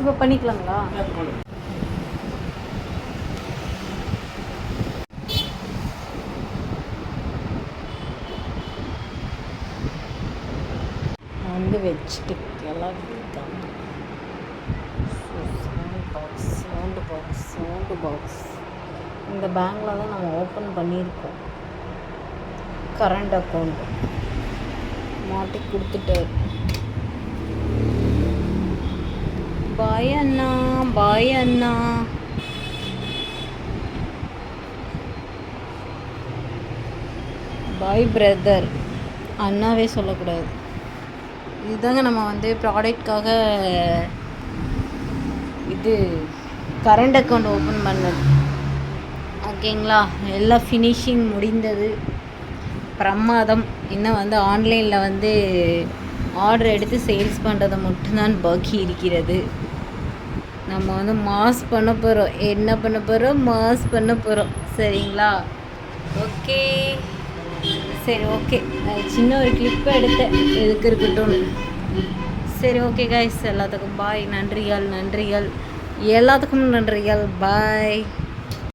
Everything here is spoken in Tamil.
இப்போ பண்ணிக்கலாங்களா? வந்து வச்சுட்டு கிளம்பிட்டாங்க. சவுண்டு பாக்ஸ் இந்த பேங்கில் தான் நம்ம ஓப்பன் பண்ணியிருக்கோம். கரண்ட் அக்கௌண்ட் மாட்டி கொடுத்துட்டாரு. பாய் அண்ணா, பாய் அண்ணா. பாய் பிரதர், அண்ணாவே சொல்லக்கூடாது. இதுதாங்க நம்ம வந்து ப்ராடக்ட்காக இது கரண்ட் அக்கௌண்ட் ஓப்பன் பண்ணது. ஓகேங்களா, எல்லாம் ஃபினிஷிங் முடிந்தது. பிரமாதம். இன்னும் வந்து ஆன்லைனில் வந்து ஆர்டர் எடுத்து சேல்ஸ் பண்ணுறது மட்டும்தான் பாக்கி இருக்கிறது. நம்ம வந்து மாஸ் பண்ண போகிறோம். என்ன பண்ண போகிறோம்? மாஸ் பண்ண போகிறோம். சரிங்களா? ஓகே, சரி, ஓகே. சின்ன ஒரு கிளிப்பை எடுத்தேன், எதுக்கு இருக்கட்டும். சரி, ஓகே கைஸ், எல்லாத்துக்கும் பாய். நன்றிகள், எல்லாத்துக்கும் நன்றிகள். பாய்.